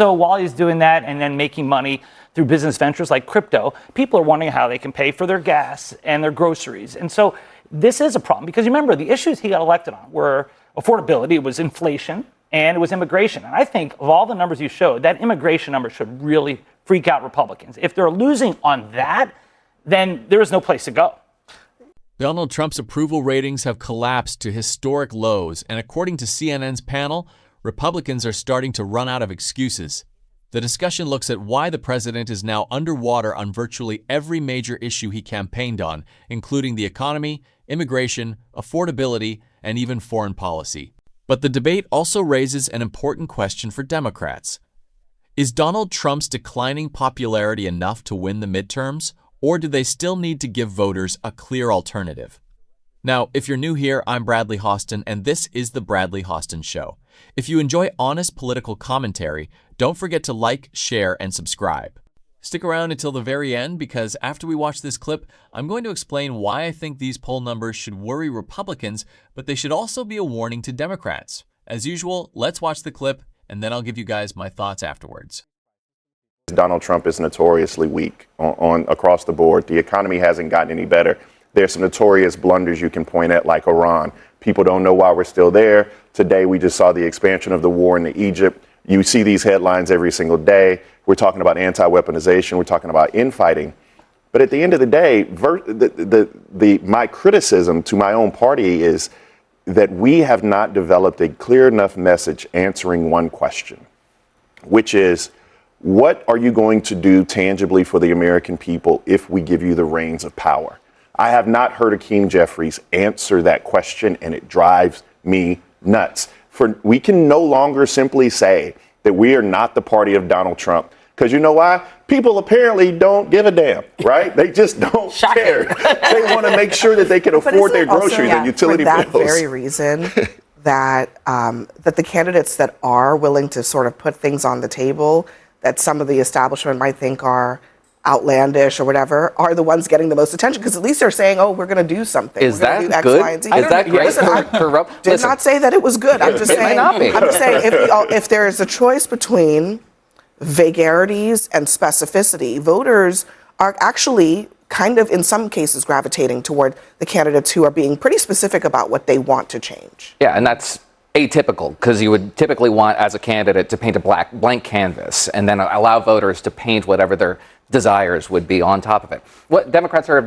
So while he's doing that and then making money through business ventures like crypto, people are wondering how they can pay for their gas and their groceries. And so this is a problem because remember, the issues he got elected on were affordability, it was inflation, and it was immigration. And I think of all the numbers you showed, that immigration number should really freak out Republicans. If they're losing on that, then there is no place to go. Donald Trump's approval ratings have collapsed to historic lows, and according to CNN's panel, Republicans are starting to run out of excuses. The discussion looks at why the president is now underwater on virtually every major issue he campaigned on, including the economy, immigration, affordability, and even foreign policy. But the debate also raises an important question for Democrats. Is Donald Trump's declining popularity enough to win the midterms, or do they still need to give voters a clear alternative? Now, if you're new here, I'm Bradley Hostin, and this is The Bradley Hostin Show. If you enjoy honest political commentary, don't forget to like, share, and subscribe. Stick around until the very end because after we watch this clip, I'm going to explain why I think these poll numbers should worry Republicans, but they should also be a warning to Democrats. As usual, let's watch the clip, and then I'll give you guys my thoughts afterwards. Donald Trump is notoriously weak on across the board. The economy hasn't gotten any better. There's some notorious blunders you can point at, like Iran. People don't know why we're still there. Today, we just saw the expansion of the war into Egypt. You see these headlines every single day. We're talking about anti-weaponization. We're talking about infighting. But at the end of the day, my criticism to my own party is that we have not developed a clear enough message answering one question, which is, what are you going to do tangibly for the American people if we give you the reins of power? I have not heard Hakeem Jeffries answer that question, and it drives me nuts. We can no longer simply say that we are not the party of Donald Trump, because you know why? People apparently don't give a damn, right? They just don't care. They want to make sure that they can afford their groceries and utility bills. For that very reason that the candidates that are willing to sort of put things on the table that some of the establishment might think are outlandish or whatever, are the ones getting the most attention, because at least they're saying, oh, we're going to do something. Is that good? Is that great? Listen, I did not say that it was good. I'm just saying, it might not be. I'm just saying if there is a choice between vagaries and specificity, voters are actually kind of, in some cases, gravitating toward the candidates who are being pretty specific about what they want to change. Yeah, and that's atypical, because you would typically want, as a candidate, to paint a blank canvas and then allow voters to paint whatever their desires would be on top of it. What Democrats are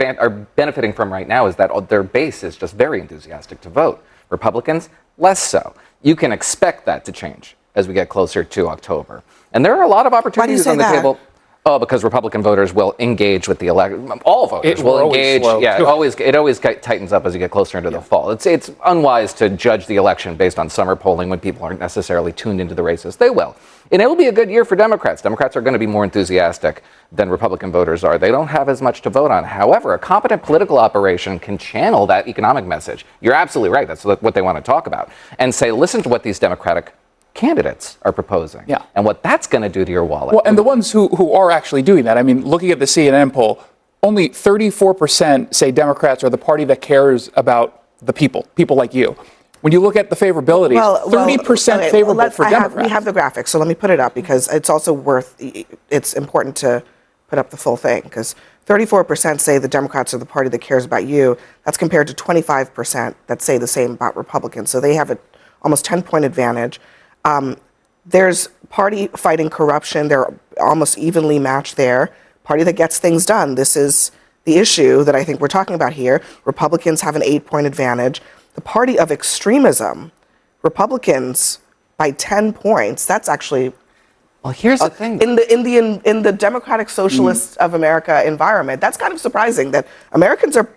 benefiting from right now is that their base is just very enthusiastic to vote. Republicans, less so. You can expect that to change as we get closer to October. And there are a lot of opportunities on the table. Oh, because Republican voters will engage with the election. All voters will engage. Yeah, it always tightens up as you get closer into the fall. It's unwise to judge the election based on summer polling when people aren't necessarily tuned into the races. They will. And it will be a good year for Democrats. Democrats are going to be more enthusiastic than Republican voters are. They don't have as much to vote on. However, a competent political operation can channel that economic message. You're absolutely right. That's what they want to talk about. And say, listen to what these Democratic candidates are proposing, and what that's going to do to your wallet. Well, and the ones who are actually doing that, I mean, looking at the CNN poll, only 34% say Democrats are the party that cares about the people like you. When you look at the favorability, 30% favorable for Democrats. We have the graphics, so let me put it up, because it's also it's important to put up the full thing, because 34% say the Democrats are the party that cares about you. That's compared to 25% that say the same about Republicans. So they have an almost 10-point advantage. There's party fighting corruption. They're almost evenly matched there. Party that gets things done. This is the issue that I think we're talking about here. Republicans have an 8-point advantage. The party of extremism, Republicans by 10 points. That's actually, well, here's the thing. In the Democratic Socialists of America environment, that's kind of surprising that Americans are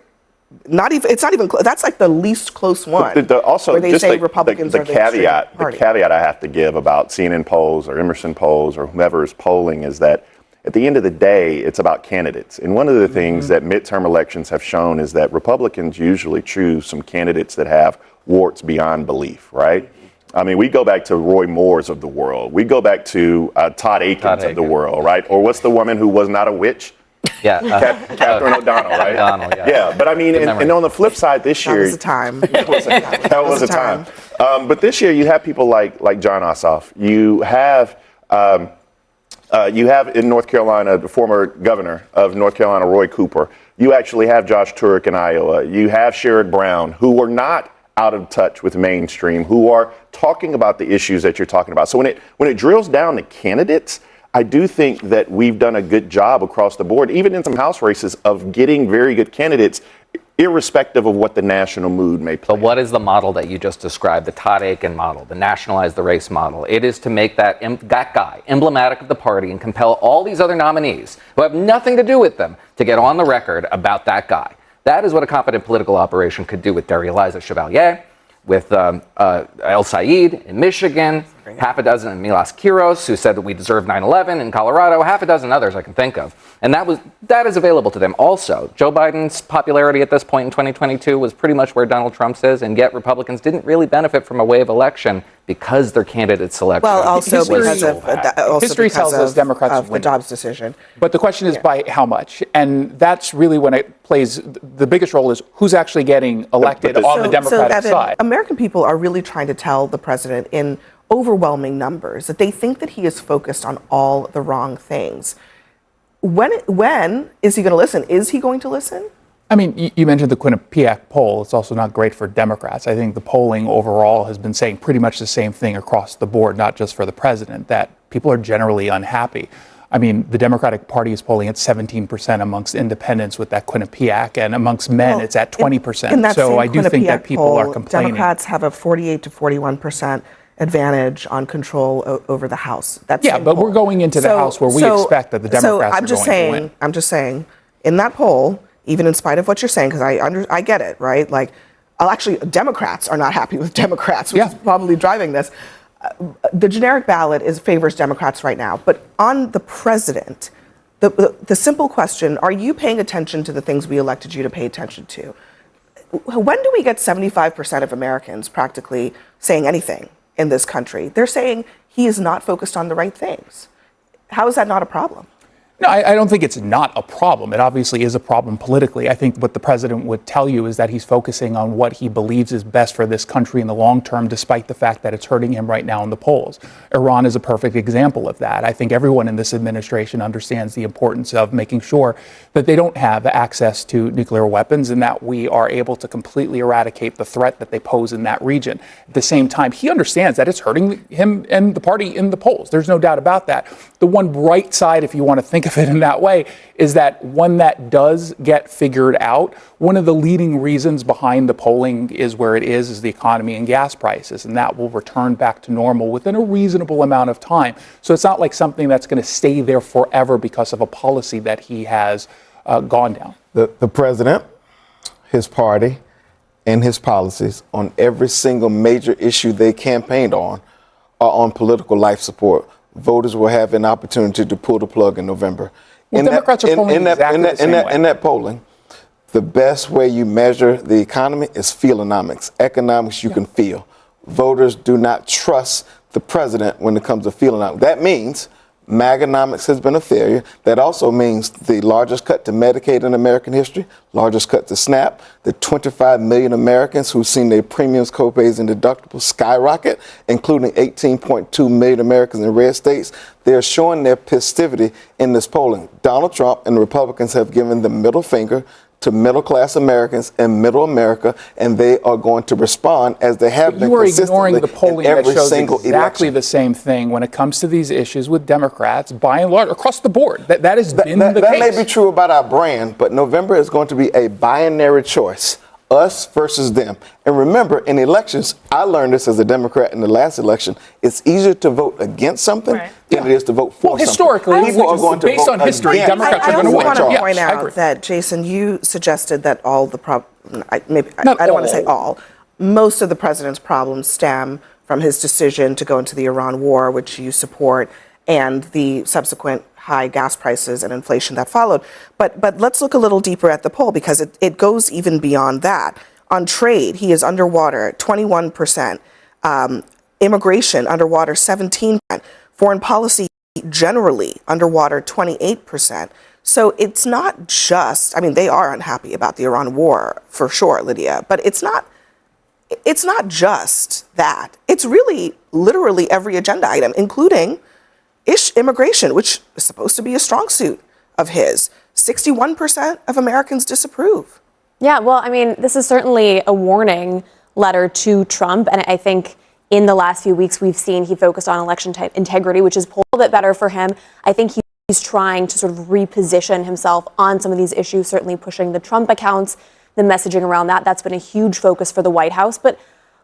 not even, it's not even close. That's like the least close one. Also, where they just say Republicans are the caveat I have to give about CNN polls or Emerson polls or whomever is polling is that at the end of the day, it's about candidates. And one of the things that midterm elections have shown is that Republicans usually choose some candidates that have warts beyond belief, right? I mean, we go back to Roy Moore's of the world. We go back to Todd Akins of the world, right? Or what's the woman who was not a witch? Yeah, Catherine O'Donnell, right? Yeah, but I mean, and on the flip side, this year that was a time. That was a time. But this year, you have people like John Ossoff. You have You have in North Carolina the former governor of North Carolina, Roy Cooper. You actually have Josh Turek in Iowa. You have Sherrod Brown, who are not out of touch with mainstream, who are talking about the issues that you're talking about. So when it drills down to candidates, I do think that we've done a good job across the board, even in some House races, of getting very good candidates, irrespective of what the national mood may play. But what is the model that you just described, the Todd Akin model, the nationalize the race model? It is to make that guy emblematic of the party and compel all these other nominees who have nothing to do with them to get on the record about that guy. That is what a competent political operation could do with Derry Eliza Chevalier, with El Said in Michigan, half a dozen in Milas Kiros, who said that we deserve 9/11 in Colorado, half a dozen others I can think of. And that is available to them also. Joe Biden's popularity at this point in 2022 was pretty much where Donald Trump's is, and yet Republicans didn't really benefit from a wave election because their candidate selection. Well, also because of history tells us Democrats of the win. Dobbs decision. But the question is by how much? And that's really when it plays the biggest role is who's actually getting elected on the Democratic Evan, side. American people are really trying to tell the president in overwhelming numbers that they think that he is focused on all the wrong things. When is he going to listen? Is he going to listen? I mean, you mentioned the Quinnipiac poll. It's also not great for Democrats. I think the polling overall has been saying pretty much the same thing across the board, not just for the president, that people are generally unhappy. I mean, the Democratic Party is polling at 17% amongst independents with that Quinnipiac, and amongst men, it's at 20%. So I do think that people are complaining. Democrats have a 48 to 41% advantage on control over the House. That's yeah, but we're going into the House where we expect that the Democrats are going to win. I'm just saying, in that poll, even in spite of what you're saying, because I get it, right? Like, actually, Democrats are not happy with Democrats, which is probably driving this. The generic ballot favors Democrats right now, but on the president, the simple question: are you paying attention to the things we elected you to pay attention to? When do we get 75% of Americans practically saying anything in this country? They're saying he is not focused on the right things. How is that not a problem? No, I don't think it's not a problem. It obviously is a problem politically. I think what the president would tell you is that he's focusing on what he believes is best for this country in the long term, despite the fact that it's hurting him right now in the polls. Iran is a perfect example of that. I think everyone in this administration understands the importance of making sure that they don't have access to nuclear weapons and that we are able to completely eradicate the threat that they pose in that region. At the same time, he understands that it's hurting him and the party in the polls. There's no doubt about that. The one bright side, if you want to think of it in that way, is that when that does get figured out, one of the leading reasons behind the polling is where it is the economy and gas prices, and that will return back to normal within a reasonable amount of time. So it's not like something that's going to stay there forever because of a policy that he has gone down. The president, his party, and his policies on every single major issue they campaigned on are on political life support. Voters will have an opportunity to pull the plug in November. Well, Democrats are polling exactly the same way. In that polling, the best way you measure the economy is feelonomics. Economics you can feel. Voters do not trust the president when it comes to feelonomics. That means MAGAnomics has been a failure. That also means the largest cut to Medicaid in American history, largest cut to SNAP, the 25 million Americans who've seen their premiums, copays, and deductibles skyrocket, including 18.2 million Americans in red states. They're showing their passivity in this polling. Donald Trump and the Republicans have given the middle finger to middle-class Americans and middle America, and they are going to respond as they have been consistently. You are ignoring the polling in every that shows single exactly election. the same thing when it comes to these issues with Democrats, by and large, across the board. That has been the case. That may be true about our brand, but November is going to be a binary choice. Us versus them. And remember, in elections, I learned this as a Democrat in the last election, it's easier to vote against something than it is to vote for something. Historically, people are going to based vote on history, against. Democrats are going to I win. also want to point I out agree. that, Jason, you suggested that all the I don't want to say all. Most of the president's problems stem from his decision to go into the Iran war, which you support, and the subsequent high gas prices and inflation that followed. But let's look a little deeper at the poll, because it goes even beyond that. On trade, he is underwater, 21%. Immigration, underwater, 17%. Foreign policy, generally, underwater, 28%. So it's not just, I mean, they are unhappy about the Iran war, for sure, Lydia, but it's not just that. It's really literally every agenda item, including Immigration, which is supposed to be a strong suit of his. 61% of Americans disapprove. Yeah, well, I mean, this is certainly a warning letter to Trump. And I think in the last few weeks, we've seen he focused on election integrity, which is a little bit better for him. I think he's trying to sort of reposition himself on some of these issues, certainly pushing the Trump accounts, the messaging around that. That's been a huge focus for the White House. But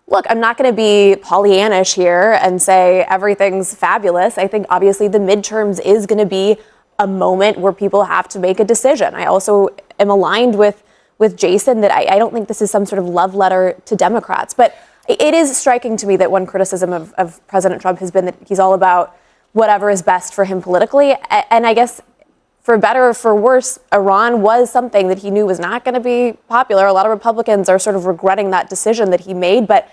look, I'm not going to be Pollyannish here and say everything's fabulous. I think obviously the midterms is going to be a moment where people have to make a decision. I also am aligned with Jason that I don't think this is some sort of love letter to Democrats. But it is striking to me that one criticism of President Trump has been that he's all about whatever is best for him politically. And I guess for better or for worse, Iran was something that he knew was not going to be popular. A lot of Republicans are sort of regretting that decision that he made, but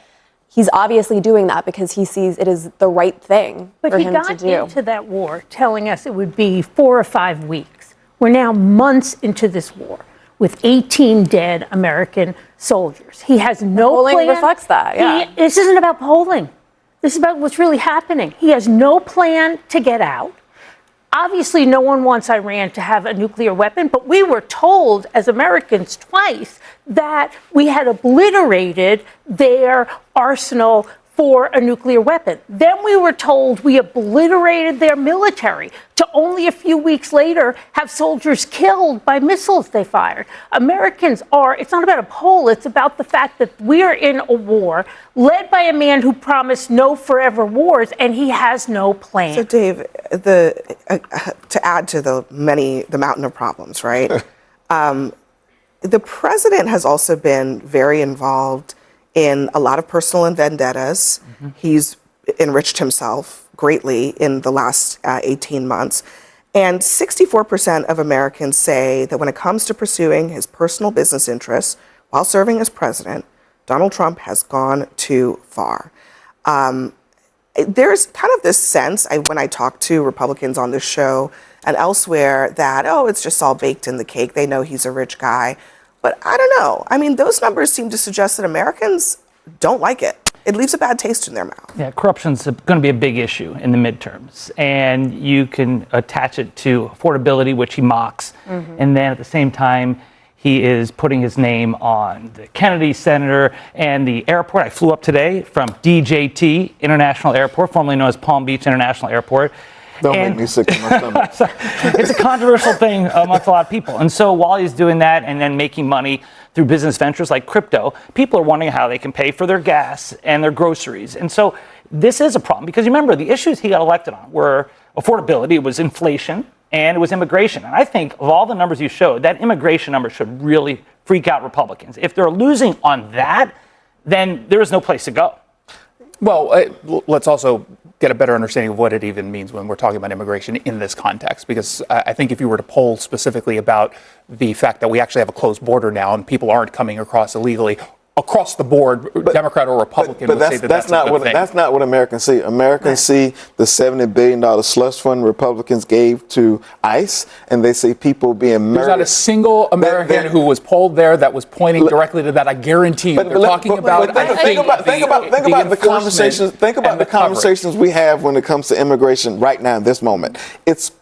he's obviously doing that because he sees it as the right thing for him to do. But he got into that war telling us it would be 4 or 5 weeks. We're now months into this war with 18 dead American soldiers. He has no polling plan. reflects that, yeah. This isn't about polling. This is about what's really happening. He has no plan to get out. Obviously, no one wants Iran to have a nuclear weapon, but we were told as Americans twice that we had obliterated their arsenal for a nuclear weapon. Then we were told we obliterated their military to only a few weeks later have soldiers killed by missiles they fired. Americans it's not about a poll, it's about the fact that we're in a war led by a man who promised no forever wars, and he has no plan. So Dave, to add to the mountain of problems, right? The president has also been very involved in a lot of personal vendettas. Mm-hmm. He's enriched himself greatly in the last 18 months. And 64% of Americans say that when it comes to pursuing his personal business interests while serving as president, Donald Trump has gone too far. There's kind of this sense, when I talk to Republicans on this show and elsewhere, that, it's just all baked in the cake. They know he's a rich guy. But I don't know. I mean, those numbers seem to suggest that Americans don't like it. It leaves a bad taste in their mouth. Yeah, corruption's going to be a big issue in the midterms. And you can attach it to affordability, which he mocks. Mm-hmm. And then at the same time, he is putting his name on the Kennedy Center and the airport. I flew up today from DJT International Airport, formerly known as Palm Beach International Airport. Don't make me sick to my stomach. It's a controversial thing amongst a lot of people. And so while he's doing that and then making money through business ventures like crypto, people are wondering how they can pay for their gas and their groceries. And so this is a problem because remember, the issues he got elected on were affordability, it was inflation, and it was immigration. And I think of all the numbers you showed, that immigration number should really freak out Republicans. If they're losing on that, then there is no place to go. Well, let's also get a better understanding of what it even means when we're talking about immigration in this context, because I think if you were to poll specifically about the fact that we actually have a closed border now and people aren't coming across illegally, across the board, Democrat or Republican, would say that's not a good thing. That's not what Americans see. Americans see the $70 billion slush fund Republicans gave to ICE, and they see people being murdered. There's not a single American who was polled there that was pointing directly to that. I guarantee you. They're talking about. Think about the conversations. Think about the conversations we have when it comes to immigration right now in this moment. It's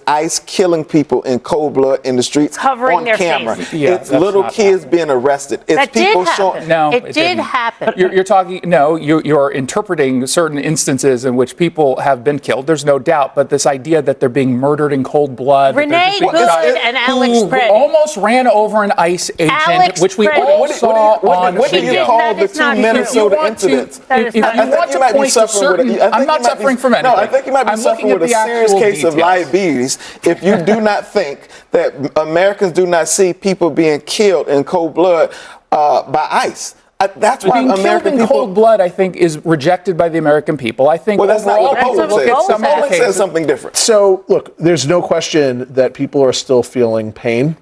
ICE killing people in cold blood in the streets on camera. It's little kids being arrested. It's people showing. No, it did happen. You're talking. No, you're interpreting certain instances in which people have been killed. There's no doubt, but this idea that they're being murdered in cold blood. Renee Good and Alex Preddy almost ran over an ICE agent, which we all saw on What do you call the 2 Minnesota incidents? If you want to point to certain, I'm not suffering from anything. No, I think you might be suffering with a serious case of diabetes if you do not think that Americans do not see people being killed in cold blood by ICE. That's why being American killed in cold blood, I think, is rejected by the American people. I think that's not what polling says. Polling says something different. So, look, there's no question that people are still feeling pain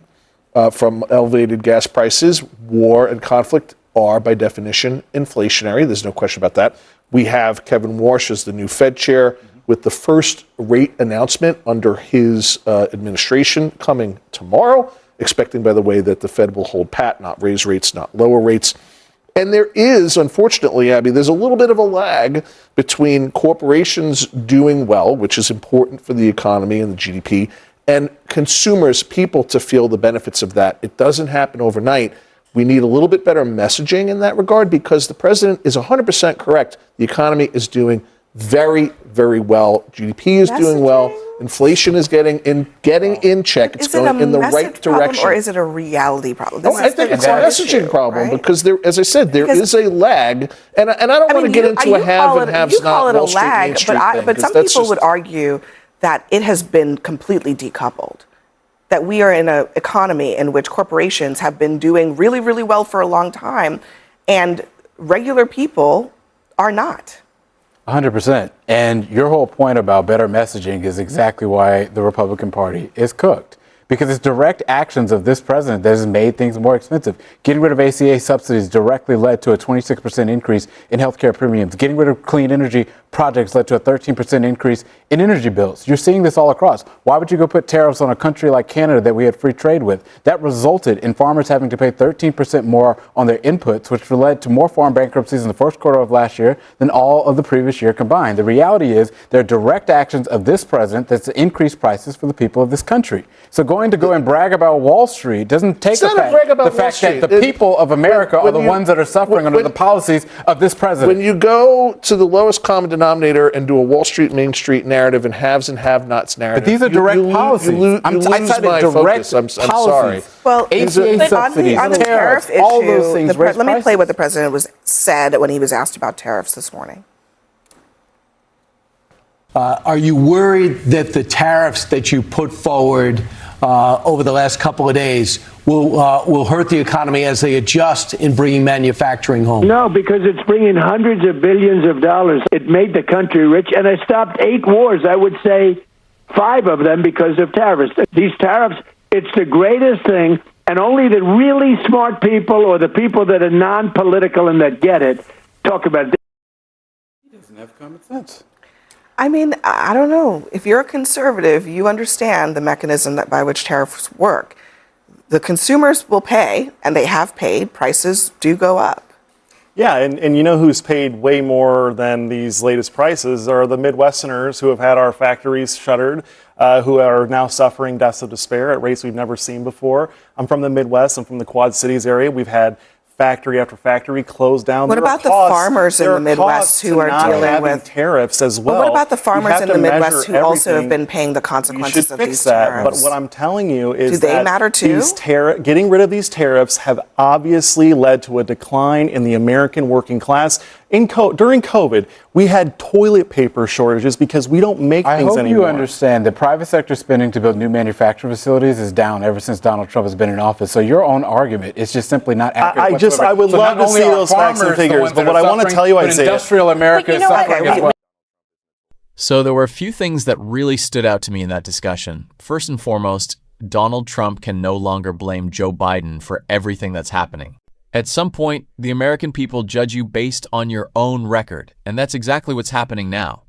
from elevated gas prices. War and conflict are, by definition, inflationary. There's no question about that. We have Kevin Warsh as the new Fed chair with the first rate announcement under his administration coming tomorrow, expecting, by the way, that the Fed will hold pat, not raise rates, not lower rates. And there is, unfortunately, Abby, there's a little bit of a lag between corporations doing well, which is important for the economy and the GDP, and consumers, people, to feel the benefits of that. It doesn't happen overnight. We need a little bit better messaging in that regard, because the president is 100% correct. The economy is doing very, very well. GDP is doing well. Inflation is getting in check. It's going in the right direction. Or is it a reality problem? I think it's a messaging problem, because there, as I said, there is a lag, and I don't want to get into a have and haves not Wall Street, Main Street thing, but some people would argue that it has been completely decoupled. That we are in an economy in which corporations have been doing really, really well for a long time, and regular people are not. 100%. And your whole point about better messaging is exactly why the Republican Party is cooked. Because it's direct actions of this president that has made things more expensive. Getting rid of ACA subsidies directly led to a 26% increase in healthcare premiums. Getting rid of clean energy projects led to a 13% increase in energy bills. You're seeing this all across. Why would you go put tariffs on a country like Canada that we had free trade with? That resulted in farmers having to pay 13% more on their inputs, which led to more farm bankruptcies in the first quarter of last year than all of the previous year combined. The reality is there are direct actions of this president that's increased prices for the people of this country. So go and brag about Wall Street doesn't take the fact that the people of America are the ones that are suffering under the policies of this president. When you go to the lowest common denominator and do a Wall Street, Main Street narrative and haves and have-nots narrative, but these are direct policies. I cited direct policies. I'm sorry. Well, ACA subsidies, on the tariff issue, all those things let me play what the president said when he was asked about tariffs this morning. Are you worried that the tariffs that you put forward over the last couple of days will hurt the economy as they adjust in bringing manufacturing home? No, because it's bringing hundreds of billions of dollars. It made the country rich, and I stopped 8 wars. I would say 5 of them because of tariffs. These tariffs, it's the greatest thing, and only the really smart people or the people that are non-political and that get it talk about it. He doesn't have common sense. I mean, I don't know. If you're a conservative, you understand the mechanism by which tariffs work. The consumers will pay, and they have paid. Prices do go up. Yeah, and you know who's paid way more than these latest prices are the Midwesterners who have had our factories shuttered, who are now suffering deaths of despair at rates we've never seen before. I'm from the Midwest. I'm from the Quad Cities area. We've had factory after factory closed down. What about the farmers in the Midwest who are dealing with tariffs as well? But what about the farmers in the Midwest who also have been paying the consequences of these tariffs? But what I'm telling you is do they matter too? Getting rid of these tariffs have obviously led to a decline in the American working class. During COVID, we had toilet paper shortages because we don't make things anymore. I hope you understand that private sector spending to build new manufacturing facilities is down ever since Donald Trump has been in office. So your own argument is just simply not accurate. I would love to see those facts and figures, but what I want to tell you, Isaiah, industrial America is suffering as well. So there were a few things that really stood out to me in that discussion. First and foremost, Donald Trump can no longer blame Joe Biden for everything that's happening. At some point, the American people judge you based on your own record, and that's exactly what's happening now.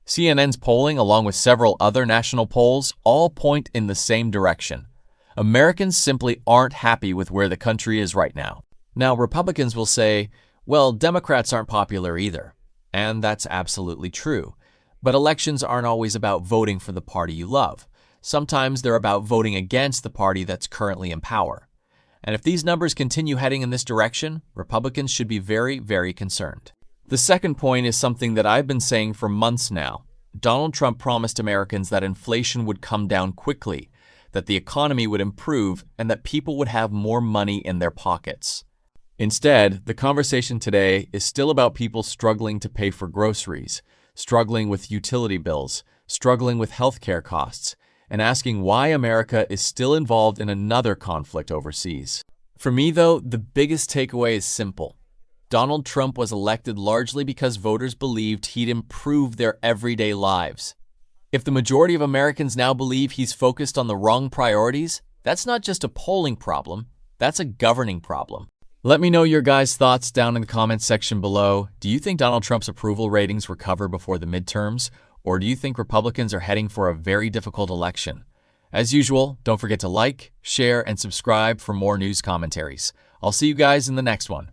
CNN's polling, along with several other national polls, all point in the same direction. Americans simply aren't happy with where the country is right now. Now, Republicans will say, well, Democrats aren't popular either. And that's absolutely true. But elections aren't always about voting for the party you love. Sometimes they're about voting against the party that's currently in power. And if these numbers continue heading in this direction, Republicans should be very, very concerned. The second point is something that I've been saying for months now. Donald Trump promised Americans that inflation would come down quickly, that the economy would improve, and that people would have more money in their pockets. Instead, the conversation today is still about people struggling to pay for groceries, struggling with utility bills, struggling with healthcare costs, and asking why America is still involved in another conflict overseas. For me, though, the biggest takeaway is simple. Donald Trump was elected largely because voters believed he'd improve their everyday lives. If the majority of Americans now believe he's focused on the wrong priorities, that's not just a polling problem, that's a governing problem. Let me know your guys' thoughts down in the comments section below. Do you think Donald Trump's approval ratings recover before the midterms? Or do you think Republicans are heading for a very difficult election? As usual, don't forget to like, share, and subscribe for more news commentaries. I'll see you guys in the next one.